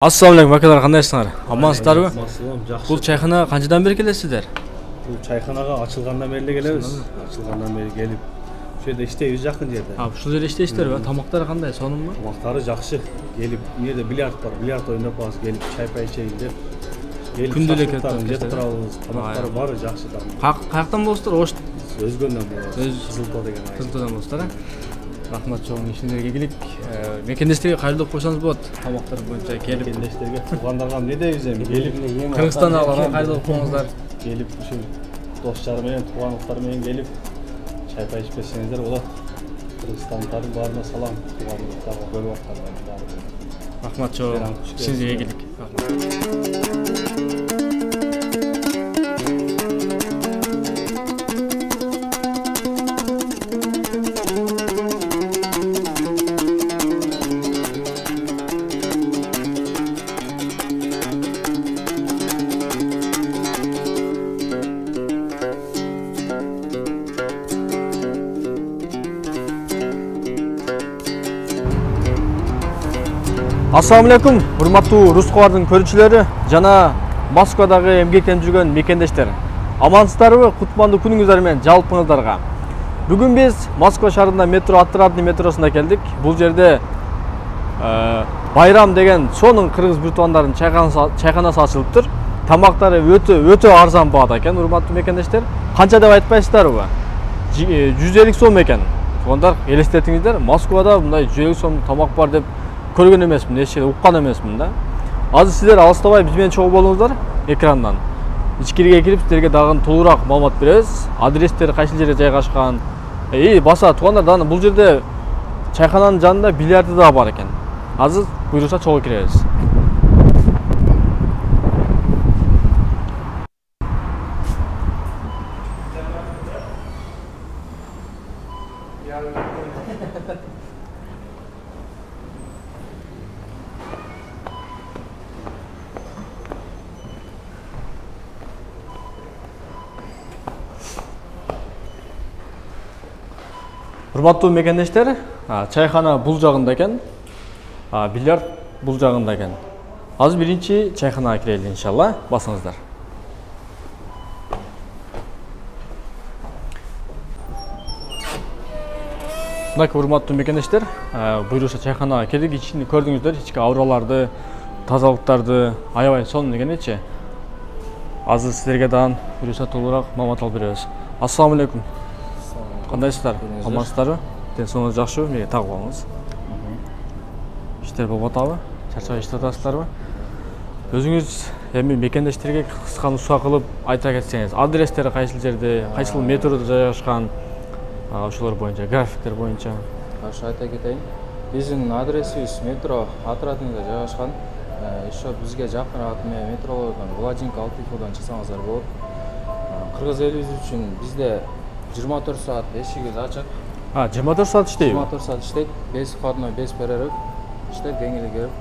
Assalamu alaikum akalar, кандайсыңар? Амансыздарбы? Assalamu, жакшы. Бул чайхана канчадан бери келесиздер? Бул чайханага ачылгандан бери келебиз. Ачылгандан бери келип, ушул жерде иштейбиз жакын жерде. Ушул жерде иштейсиздерби? Тамактары кандай? Сонунбу? Тамактары жакшы. Келип, бу жерде бильярд бар. Бильярд ойноп калабыз, келип чай-пай ичейин деп. Келип, Күндөлүк жеп турабыз. Тамактары баары жакшы. Каяктан болосуздар? Ош Өзгөндөн болобуз. Кызылтоо деген айыл. Кызылтоодан болосуздар, Рахмат чоң, ишиңерге ийгилик. Мекендештерге кайрылып койсоңуз болот. Тамактар боюнча келип, Мекендештерге туугандарга эмне дейбиз эми? Келип, Кыргызстанга кайрылып коюңуздар. келип, ушул достор менен, туугандыктар менен келип, чай-пай ичпесеңиздер болот. Кыргызстандардын баарына салам, туугандыктарга көрүп аткандар. Рахмат чоң, ишиңерге ийгилик. Assalamu alaikum, урматтуу Русковардын көрүүчүлөрү жана Москвадагы эмгектенип жүргөн мекендештер. Амансыздарбы? Кутмандуу күнүңүздөр менен жалпыңыздарга. Бүгүн биз Москва шаарында метро Отрадный метросуна келдик. Бул жерде Байрам деген сонун кыргыз биртуандардын чайханасы ачылыптыр. Тамактары өтө арзан баада экен, урматтуу мекендештер. Канча деп айтпайсыздарбы? 150 сом экен. Туугандар, элестетиңиздер, Москвада мындай 150 сом тамак бар деп көргөн эмесмин, эчке уккан эмесмин да. Азыр сиздер алыстабай биз менен чогуу болуңуздар экрандан. Ичкириге кирип сиздерге дагы толугураак маалымат беребиз. Адрестер кайсы жерде жайгашкан. Баса туугандар, дагы бул жерде чайхананын жанында бильярды да бар экен. Азыр буйруса чогуу киребиз. Урматтуу мекендештер, чайхана бул жагында экен, бильярд бул жагында экен. Азыр биринчи чайханага кирели иншалла, басыңыздар. Мына урматтуу мекендештер, буйруса чайханага кирдик, ичини көрдүңүздөр, ички аураларды, тазалыктарды, аябай сонун экенчи. Азыр сиздерге дагы буйруса толугураак маалымат алып беребиз. Ассаламу алейкум. Кандайсыздар? Амансыздарбы? Денсаулыгыңыз жакшыбы? Мени тагып алыңыз. Иштер болуп атабы? Чарчабай иштеп атасыздарбы? Өзүңүз эми мекендештерге кыска нуска кылып айта кетсеңиз, адрестери кайсыл жерде, кайсыл метрода жайгашкан, ошолор боюнча, графиктер боюнча. Айта кетейин. Биздин адресибиз метро Отрадныйда жайгашкан. Еще бизге жакыныраак метролордон Владимир Алтыховдон чыксаңыздар болот. Кыргыз элибиз үчүн бизде 24 saat эшигибиз ачык. 24 saat иштейби? 24 saat иштейт. 5 входной, 5 перерыв. Иштеп деңгээлге келип,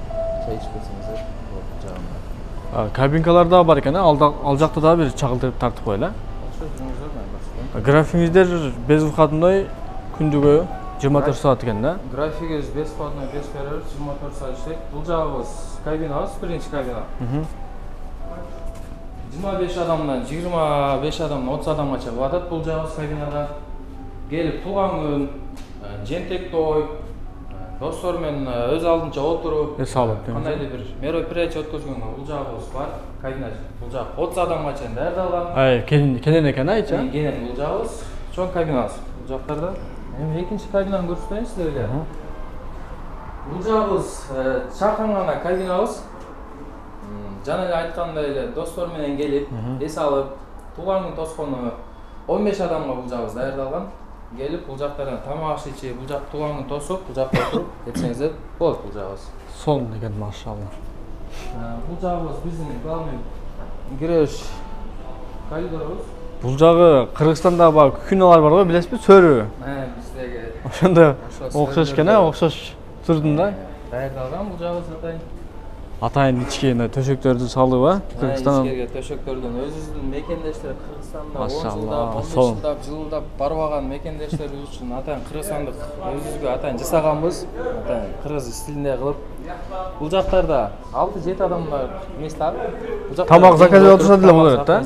чай ичип кетсеңиздер болот жагында. Кабинкалар да бар экен, ал жакта да бир чагылтырып тартып коелу. Ошо жүрүңүздөр менен баштайм. Графигиңиздер 5 входной, күндүгө 24 saat экен да? Графигибиз 5 входной, 5 перерыв, 24 saat иштейт. Бул жагыбыз кабинабыз, биринчи кабина. 25 адамдан 25 адамдан 30 адамгача болот. Бул жагыбыз кабинада келип тууган күн, жентек той, достор менен өз алдынча отуруп, кандайдыр бир мероприятие өткөзгөнгө бул жагыбыз бар. Кабина бул жак 30 адамга чейин даярдалган. Кенен экен айчы? Кенен бул жагыбыз чоң кабинабыз. Бул жактарда эми экинчи кабинаны көрсөтөйүн сиздерге. Бул жагыбыз чакан гана кабинабыз. Жана эле айткандай эле достор менен келип, эс алып, тууган күн тоскону 15 адамга бул жагыбыз даярдалган. Келип, бул жактардан тамак аш ичип, бул жак тууган күн тосуп, бул жакта отуруп кетсеңиздер болот бул жагыбыз. Сонун экен, машалла. Бул жагыбыз биздин главный киреш коридорубуз. Бул жагы Кыргызстанда бар күнөөлөр бар го, билесизби? Сөрү. Биздеги. Ошондо окшош экен, окшош турдум да. Даярдалган бул жагыбыз атайын. Атайын ичкени төшөктөрдү салып, Кыргызстандан. Ичкерге төшөктөрдөн өзүбүздүн мекендештер Кыргызстанда 10 жылдап, 15 жылдап, жылдап барбаган мекендештерибиз үчүн атайын кыргызстандык өзүбүзгө атайын жасаганбыз. Атайын кыргыз стилинде кылып Бул жактарда 6-7 адамдар эмес да. Тамак заказ этип отурса деле болот да.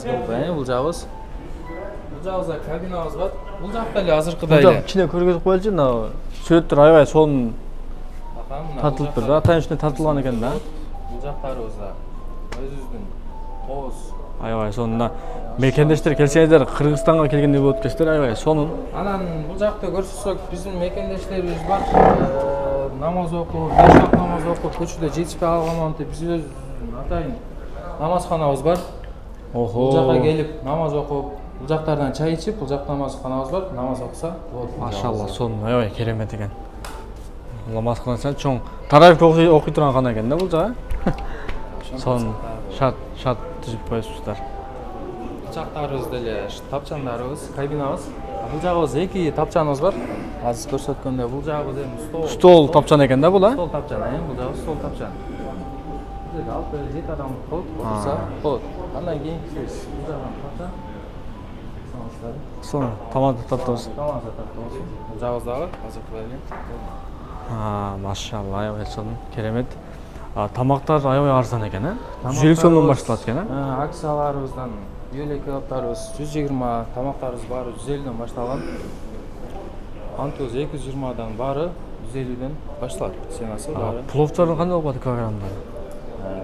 Бул жагыбыз. Бул жагыбызда кабинабыз бар. Бул жакта эле азыркыдай Бул эле. жак ичине көргөзүп коелучу, мына сүрөттөр аябай сонун тартылып тур да, атайын үстүнө тартылган экен да. Бул жактарыбызда өзүбүздүн тоз. Аябай сонун. Мекендештер келсеңиздер, Кыргызстанга келгендей болот экенсиздер, аябай сонун. Анан бул жакта көрсөтсөк, биздин мекендештерибиз бар. Намаз окуп, 5 вакыт намаз окуп, көчөдө жетишпей калганмантип биз өзүбүздүн атайын намазханабыз бар. Бул жакка келип намаз окуп, бул жактардан чай ичип, бул жакта намазханабыз бар. Намаз окуса болот. Машалла, сонун, аябай керемет экен. Намазханасы чоң. Таравих окуй турган кана экен да бул жагы. Сонун, шат түзүп коесуздар. Чактарыбыз деле тапчандарыбыз, кабинабыз. Бул жагыбыз 2 тапчаныбыз бар. Азыр көрсөткөндөй бул жагыбыз эми Стол тапчан экен да бул, а? Стол тапчан, бул жагы стол тапчан. Бизде 6-7 адам болот, отурса болот. Андан кийинкиси бул жагдан тапчан. Сонун, тамак таптабыз. Тамак таптабыз. Бул жагыбыз дагы азыркыдай эле. Машалла, аябай сонун, керемет. Тамактар аябай арзан экен, а? 150 сомдон башталат экен, а? Акцияларыбыздан Юлек кебаптарыбыз 120, тамактарыбыз баары 150ден башталган. Антуз 220дан баары 150ден башталат. Сенасы баары. Пловтардын кандай болот килограммдары?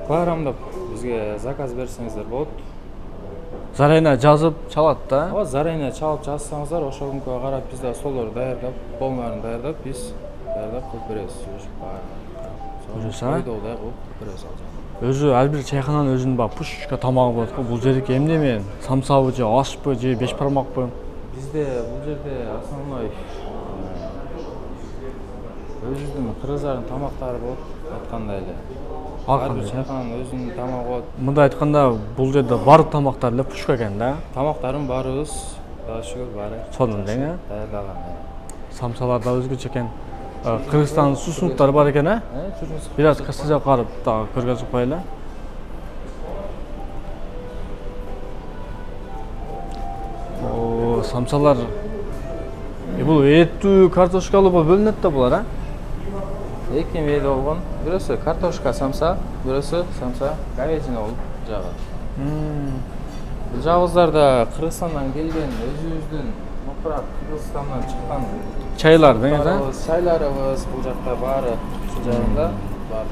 Килограммдап бизге заказ берсеңиздер болот. Зарайына жазып чалат да. Ооба, зарайына чалып жазсаңыздар, ошол күнгө карап биз да солорду даярдап, полмарын даярдап, биз даярдап коюп беребиз. Койдогудай кылып беребиз ал жагы. Өзү ар бир чайхананын өзүнүн баягы пушка тамагы болот го. Бул жердики эмне самсабы же ашпы же беш бармакпы? Бизде бул жерде основной өзүбүздүн кыргыздардын тамактары болот, айткандай эле. Ар бир чайхананын өзүнүн тамагы болот. Мындай айтканда бул жерде баардык тамактар эле пушка экен да. Тамактарын баарыбыз Кудайга шүгүр баары сонун эле, даярдалган. Самсалар да өзгөчө экен. Кыргызстандын сусундуктары бар экен, а? Бир аз кырсыжа карып дагы көргөзүп коелу. Самсалар бул этүү, картошкалуу болуп бөлүнөт да булар, а? Эки мейде болгон. Бирөөсү картошка самса, бирөөсү самса говядина болуп жагы. Бул жагыбыздарда Кыргызстандан келген өзүбүздүн мурат Кыргызстандан чыккан чайлар деңиз, чайларыбыз бул жакта баары ушул жагында бар.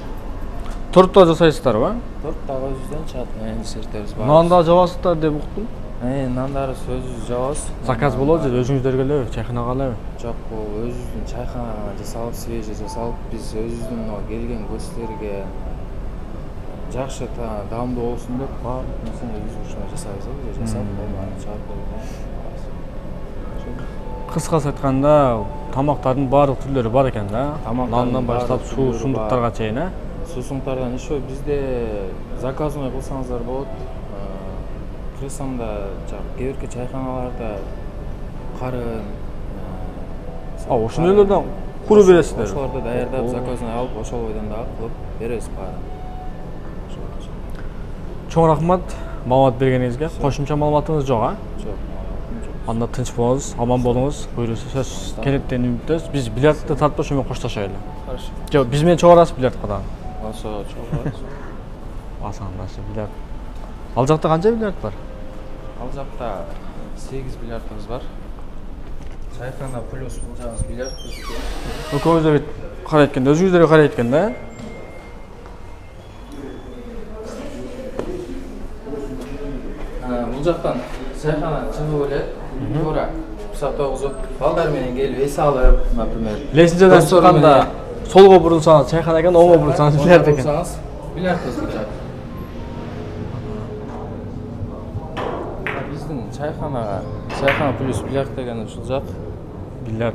Торт да жасайсыздарбы? Торт дагы өзүбүздөн чыгат, десерттерибиз бар. Нан да жабасыздар деп уктум. Нандарды өзүбүз жабабыз. Заказ болот же өзүңүздөргө элеби, чайханага элеби? Жок, бул өзүбүздүн чайханага жасалып, свежий жасалып, биз өзүбүздүн келген көчтөргө жакшы даамдуу болсун деп баардык нерсени өзүбүз ушундай жасайбыз, жасап, болманы чыгарып беребиз. Кыскасы айтканда, тамактардын баардык түрлөрү бар экен да. Нандан баштап суусундуктарга чейин, а? Суусундуктардан еще бизде заказной кылсаңыздар болот. Кыргызстанда кээ бирки чайханаларда карын, ошондойлордон куру бересиздер. Ошолорду даярдап, заказной алып, ошол бойдон дагы кылып беребиз баарын. Чоң рахмат маалымат бергениңизге. Кошумча маалыматыңыз жок, а? Жок. Анда тынч болуңуз, аман болуңуз. Буйруса сөз келеттен үмүттөбүз. Биз бильярдты тартпош менен коштошолу. Хорошо. Жок, биз менен чыгарасыз бильярдка дагы. Ошо чыгарасыз. Асандашы бильярд. Ал жакта канча бильярд бар? Ал жакта 8 бильярдыбыз бар. Чайхана плюс бул жагыбыз бильярд. Экөөңүздөр карайт экен, өзүңүздөргө карайт экен да? Бул жактан чайхана чыгып эле, туура саат 9 балдар менен келип эс алып, например. Лесинчеден чыкканда солго бурулсаңыз чайхана экен, оңго бурулсаңыз бильярд экен. Бильярдыбыз бул жак. Биздин чайхана плюс бильярд деген ушул жак. Бильярд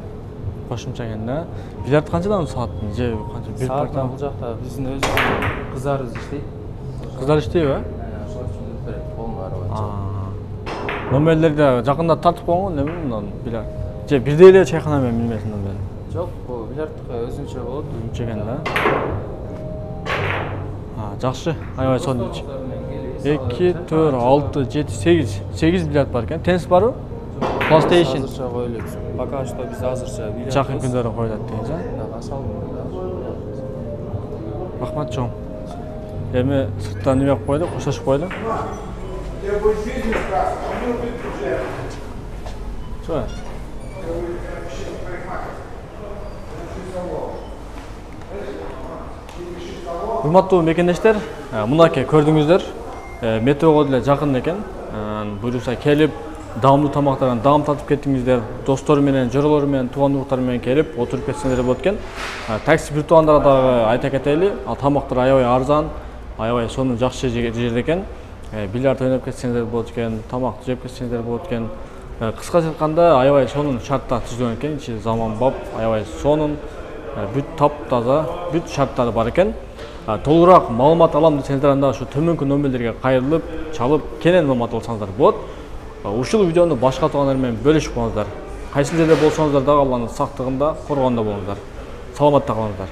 кошумча экен да. Бильярд канчадан сааттын же канча? Бир сааттан бул жакта биздин өзүбүздүн кыздарыбыз иштейт. Кыздар иштейби? Ошол үчүн берет, полнары боюнча. Номерлерди жакында тартып койгон эми мындан бильярд. Же бирдей эле чайхана менен билмесин номер. Жок, бул бильярдтыкы өзүнчө болот. Өзүнчө экен да. Жакшы, аябай сонун. 2, 4, 6, 7, 8. 8 бильярд бар экен. Теннис барбы? PlayStation. Азырча коюлат. Пока что биз азырча бильярд. Жакын күндөрү коюлат дейсиз, а? Асал. Рахмат чоң. Эми сырттан неме кылып койлу, коштошуп койлу. Чоң. Урматтуу мекендештер, мынакей көрдүңүздөр, метрого деле жакын экен. Буюрса келип, даамдуу тамактардан даам татып кеттиңиздер, достор менен, жоролор менен, тууган-тугуктар менен келип, отуруп кетсеңиздер болот экен. Такси бир туугандарга дагы айта кетели, ал тамактар аябай арзан, аябай сонун жакшы жерде экен. Бильярд ойноп кетсеңиздер болот экен, тамак жеп кетсеңиздер болот экен. Кыскача айтканда, аябай сонун шартта түзүлгөн экен, ичи заманбап, аябай сонун, бүт таптаза, бүт шарттары бар экен. Толугураак маалымат алам десеңиздер, анда ушу төмөнкү номерлерге кайрылып, чалып, кенен маалымат алсаңыздар болот. Ушул видеону башка туугандар менен бөлүшүп коңуздар. Кайсы жерде болсоңуздар дагы Алланын сактыгында, коргонунда болуңуздар. Саламатта калыңыздар.